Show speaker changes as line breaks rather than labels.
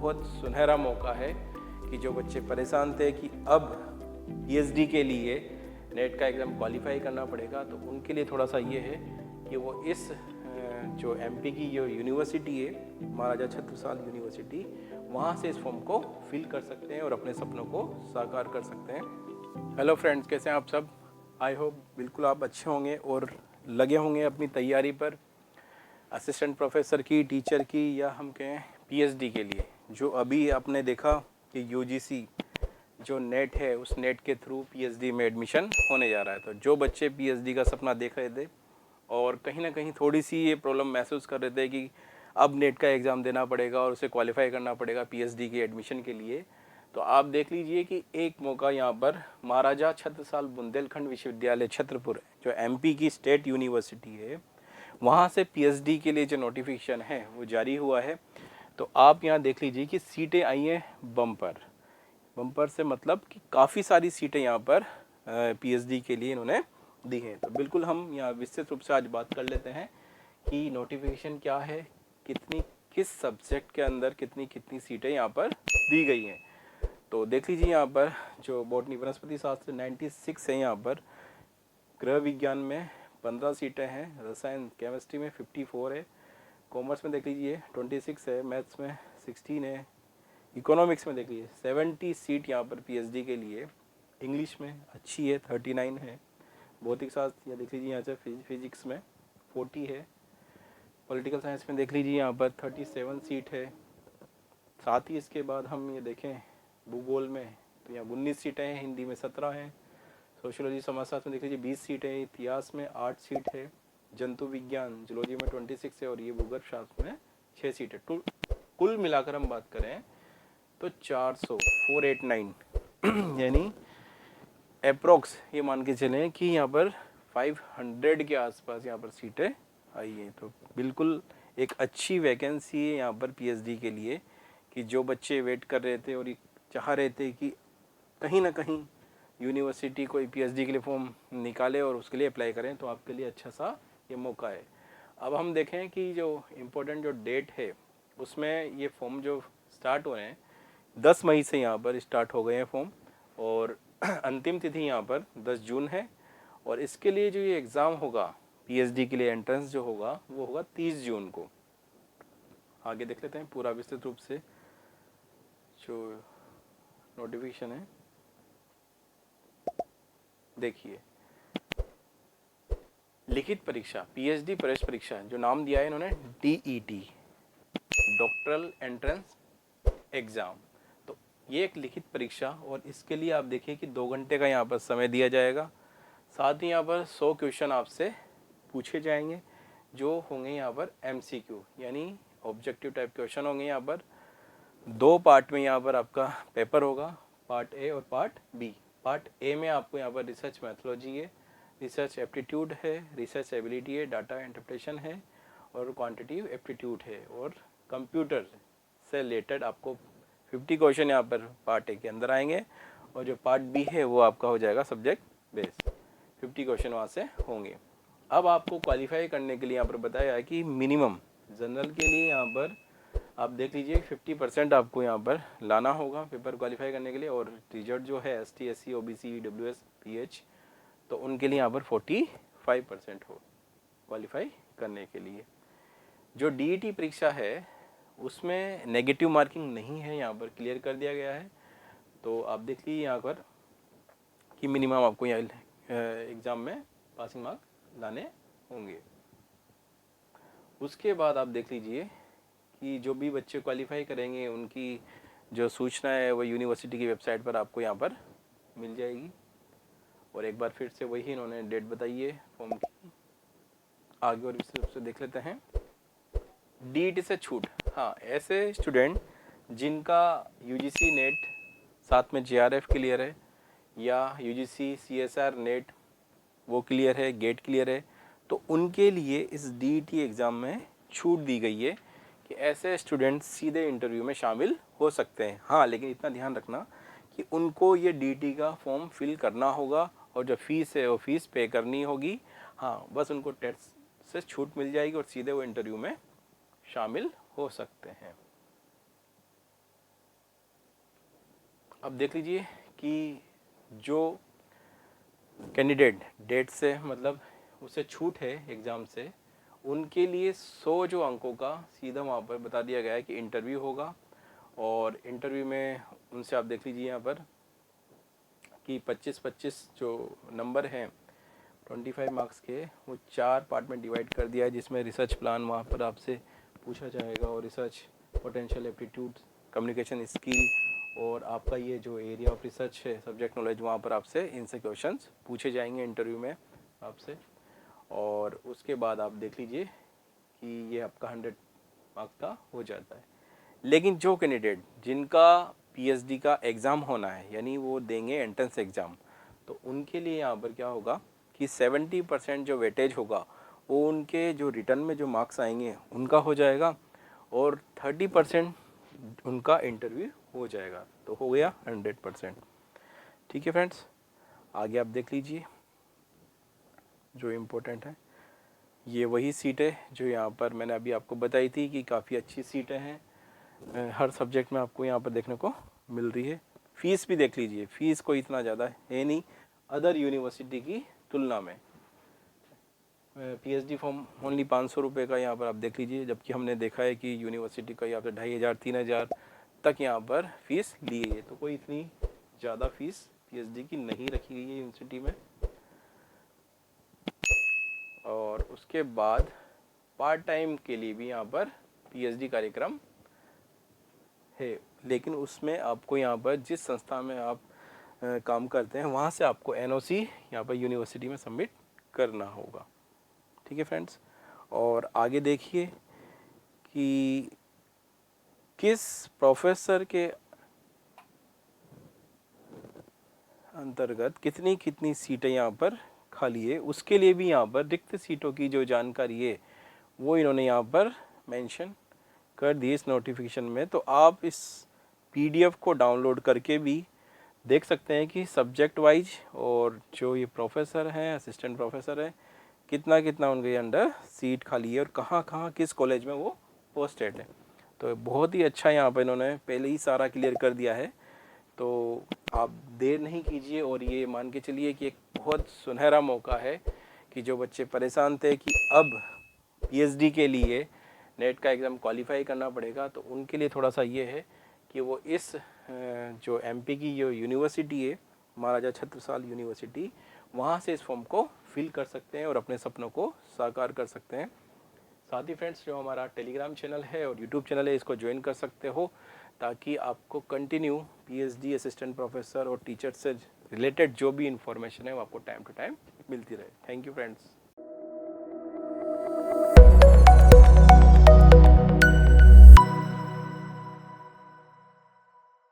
बहुत सुनहरा मौका है कि जो बच्चे परेशान थे कि अब पीएचडी के लिए नेट का एग्ज़ाम क्वालिफाई करना पड़ेगा, तो उनके लिए थोड़ा सा ये है कि वो इस जो एमपी की जो यूनिवर्सिटी है, महाराजा छत्रसाल यूनिवर्सिटी, वहाँ से इस फॉर्म को फिल कर सकते हैं और अपने सपनों को साकार कर सकते हैं। हेलो फ्रेंड्स, कैसे हैं आप सब? आई होप बिल्कुल आप अच्छे होंगे और लगे होंगे अपनी तैयारी पर, असिस्टेंट प्रोफेसर की, टीचर की, या हम कहें पीएचडी के लिए। जो अभी आपने देखा कि यूजीसी जो नेट है, उस नेट के थ्रू पीएचडी में एडमिशन होने जा रहा है। तो जो बच्चे पीएचडी का सपना देख रहे थे और कहीं ना कहीं थोड़ी सी ये प्रॉब्लम महसूस कर रहे थे कि अब नेट का एग्ज़ाम देना पड़ेगा और उसे क्वालिफाई करना पड़ेगा पीएचडी के एडमिशन के लिए, तो आप देख लीजिए कि एक मौका यहाँ पर महाराजा छत्रसाल बुंदेलखंड विश्वविद्यालय छत्रपुर, जो एमपी की स्टेट यूनिवर्सिटी है, वहाँ से पीएचडी के लिए जो नोटिफिकेशन है वो जारी हुआ है। तो आप यहाँ देख लीजिए कि सीटें आई हैं बम्पर से, मतलब कि काफ़ी सारी सीटें यहाँ पर पीएचडी के लिए इन्होंने दी हैं। तो बिल्कुल हम यहाँ विस्तृत रूप से आज बात कर लेते हैं कि नोटिफिकेशन क्या है, किस सब्जेक्ट के अंदर कितनी सीटें यहाँ पर दी गई हैं। तो देख लीजिए यहाँ पर जो बॉटनी वनस्पति शास्त्र 96 है, यहाँ पर गृह विज्ञान में 15 सीटें हैं, रसायन केमिस्ट्री में 54 है, कॉमर्स में देख लीजिए 26 है, मैथ्स में 16 है, इकोनॉमिक्स में देख लीजिए 70 सीट यहाँ पर पीएचडी के लिए, इंग्लिश में अच्छी है 39 है, भौतिक शास्त्र या देख लीजिए यहाँ से फिजिक्स में 40 है, पॉलिटिकल साइंस में देख लीजिए यहाँ पर 37 सीट है। साथ ही इसके बाद हम ये देखें भूगोल में, तो यहाँ 19 सीटें हैं, हिंदी में 17 हैं, सोशियोलॉजी समाजशास्त्र में देख लीजिए 20 सीटें हैं, इतिहास में 8 सीट है, जंतु विज्ञान जूलॉजी में 26 है और ये भूगर्भ शास्त्र में 6 सीट है। कुल मिलाकर हम बात करें तो 489 यानी अप्रोक्स ये मान के चलें कि यहाँ पर 500 के आसपास यहाँ पर सीटें आई हैं। तो बिल्कुल एक अच्छी वैकेंसी है यहाँ पर पीएचडी के लिए कि जो बच्चे वेट कर रहे थे और ये चाह रहे थे कि कहीं ना कहीं यूनिवर्सिटी कोई पीएचडी के लिए फॉर्म निकाले और उसके लिए अप्लाई करें, तो आपके लिए अच्छा सा ये मौका है। अब हम देखें कि जो इम्पोर्टेंट जो डेट है उसमें ये फॉर्म जो स्टार्ट हो रहे हैं 10 मई से यहाँ पर स्टार्ट हो गए हैं फॉर्म, और अंतिम तिथि यहाँ पर 10 जून है। और इसके लिए जो ये एग्ज़ाम होगा पीएचडी के लिए एंट्रेंस जो होगा वो होगा 30 जून को। आगे देख लेते हैं पूरा विस्तृत रूप से जो नोटिफिकेशन है। देखिए, लिखित परीक्षा, पीएचडी प्रवेश परीक्षा, जो नाम दिया है इन्होंने डीईटी, डॉक्टरल एंट्रेंस एग्ज़ाम। तो ये एक लिखित परीक्षा, और इसके लिए आप देखिए कि 2 घंटे का यहाँ पर समय दिया जाएगा। साथ ही यहाँ पर 100 क्वेश्चन आपसे पूछे जाएंगे जो होंगे यहाँ पर एमसीक्यू यानी ऑब्जेक्टिव टाइप क्वेश्चन होंगे। यहाँ पर 2 पार्ट में यहाँ पर आपका पेपर होगा, पार्ट ए और पार्ट बी। पार्ट ए में आपको यहाँ पर रिसर्च मैथोलॉजी है, रिसर्च एप्टीट्यूड है, रिसर्च एबिलिटी है, डाटा इंटरप्रिटेशन है और क्वांटिटेटिव एप्टीट्यूड है, और कंप्यूटर से रिलेटेड आपको 50 क्वेश्चन यहाँ पर पार्ट ए के अंदर आएंगे। और जो पार्ट बी है वो आपका हो जाएगा सब्जेक्ट बेस्ड, 50 क्वेश्चन वहाँ से होंगे। अब आपको क्वालिफाई करने के लिए यहाँ पर बताया है कि मिनिमम जनरल के लिए यहाँ पर आप देख लीजिए 50% आपको यहाँ पर लाना होगा पेपर क्वालिफाई करने के लिए, और रिजल्ट जो है ST, SC, OBC, EWS, pH, तो उनके लिए यहाँ पर 45% हो क्वालिफाई करने के लिए। जो डीईटी परीक्षा है उसमें नेगेटिव मार्किंग नहीं है, यहाँ पर क्लियर कर दिया गया है। तो आप देख लीजिए यहाँ पर कि मिनिमम आपको यहाँ एग्ज़ाम में पासिंग मार्क लाने होंगे। उसके बाद आप देख लीजिए कि जो भी बच्चे क्वालिफाई करेंगे उनकी जो सूचना है वो यूनिवर्सिटी की वेबसाइट पर आपको यहाँ पर मिल जाएगी। और एक बार फिर से वही इन्होंने डेट बताई है फॉर्म की। आगे और विस्तृत रूप से देख लेते हैं। डीईटी से छूट, हाँ, ऐसे स्टूडेंट जिनका यूजीसी नेट साथ में जेआरएफ क्लियर है या यूजीसी सीएसआर नेट वो क्लियर है, गेट क्लियर है, तो उनके लिए इस डीईटी एग्ज़ाम में छूट दी गई है कि ऐसे स्टूडेंट सीधे इंटरव्यू में शामिल हो सकते हैं। हाँ, लेकिन इतना ध्यान रखना कि उनको ये डीईटी का फॉर्म फिल करना होगा और जो फीस है वो फीस पे करनी होगी। हाँ, बस उनको टेस्ट से छूट मिल जाएगी और सीधे वो इंटरव्यू में शामिल हो सकते हैं। अब देख लीजिए कि जो कैंडिडेट डेट से मतलब उसे छूट है एग्ज़ाम से, उनके लिए 100 जो अंकों का सीधा वहाँ पर बता दिया गया है कि इंटरव्यू होगा। और इंटरव्यू में उनसे आप देख लीजिए यहाँ पर कि 25-25 जो नंबर हैं 25 मार्क्स के, वो 4 पार्ट में डिवाइड कर दिया है, जिसमें रिसर्च प्लान वहाँ पर आपसे पूछा जाएगा और research potential aptitude, communication skill और आपका ये जो एरिया ऑफ रिसर्च है सब्जेक्ट नॉलेज, वहाँ पर आपसे इनसे क्वेश्चंस पूछे जाएंगे इंटरव्यू में आपसे। और उसके बाद आप देख लीजिए कि ये आपका 100 मार्क्स का हो जाता है। लेकिन जो कैंडिडेट जिनका पीएचडी का एग्ज़ाम होना है, यानी वो देंगे एंट्रेंस एग्ज़ाम, तो उनके लिए यहाँ पर क्या होगा कि 70% जो वेटेज होगा वो उनके जो रिटर्न में जो मार्क्स आएंगे उनका हो जाएगा और 30% उनका इंटरव्यू हो जाएगा, तो हो गया 100%। ठीक है फ्रेंड्स, आगे आप देख लीजिए जो इम्पोर्टेंट है, ये वही सीट है जो यहाँ पर मैंने अभी आपको बताई थी कि काफ़ी अच्छी सीटें हैं, हर सब्जेक्ट में आपको यहाँ पर देखने को मिल रही है। फ़ीस भी देख लीजिए, फ़ीस कोई इतना ज़्यादा है नहीं अदर यूनिवर्सिटी की तुलना में। पीएचडी फॉर्म ओनली 500 रुपये का यहाँ पर आप देख लीजिए, जबकि हमने देखा है कि यूनिवर्सिटी का यहाँ पर 2500-3000 तक यहाँ पर फ़ीस ली है। तो कोई इतनी ज़्यादा फ़ीस पीएचडी की नहीं रखी गई है यूनिवर्सिटी में। और उसके बाद पार्ट टाइम के लिए भी यहाँ पर पीएचडी कार्यक्रम है, लेकिन उसमें आपको यहाँ पर जिस संस्था में आप काम करते हैं वहाँ से आपको एनओसी यहाँ पर यूनिवर्सिटी में सबमिट करना होगा। ठीक है फ्रेंड्स, और आगे देखिए कि किस प्रोफेसर के अंतर्गत कितनी कितनी सीटें यहाँ पर खाली है, उसके लिए भी यहाँ पर रिक्त सीटों की जो जानकारी है वो इन्होंने यहाँ पर मेंशन कर दी इस नोटिफिकेशन में। तो आप इस पीडीएफ को डाउनलोड करके भी देख सकते हैं कि सब्जेक्ट वाइज और जो ये प्रोफेसर हैं, असिस्टेंट प्रोफेसर हैं, कितना कितना उनके अंडर सीट खाली है और कहाँ कहाँ किस कॉलेज में वो पोस्टेड है। तो बहुत ही अच्छा यहाँ पर इन्होंने पहले ही सारा क्लियर कर दिया है। तो आप देर नहीं कीजिए और ये मान के चलिए कि एक बहुत सुनहरा मौका है कि जो बच्चे परेशान थे कि अब पीएचडी के लिए नेट का एग्ज़ाम क्वालिफाई करना पड़ेगा, तो उनके लिए थोड़ा सा ये है कि वो इस जो एमपी की जो यूनिवर्सिटी है महाराजा छत्रसाल यूनिवर्सिटी, वहाँ से इस फॉर्म को फिल कर सकते हैं और अपने सपनों को साकार कर सकते हैं। साथ ही फ्रेंड्स, जो हमारा टेलीग्राम चैनल है और यूट्यूब चैनल है, इसको ज्वाइन कर सकते हो ताकि आपको कंटिन्यू पीएचडी, असिस्टेंट प्रोफेसर और टीचर से रिलेटेड जो भी इंफॉर्मेशन है वो आपको टाइम टू टाइम मिलती रहे। Thank you friends.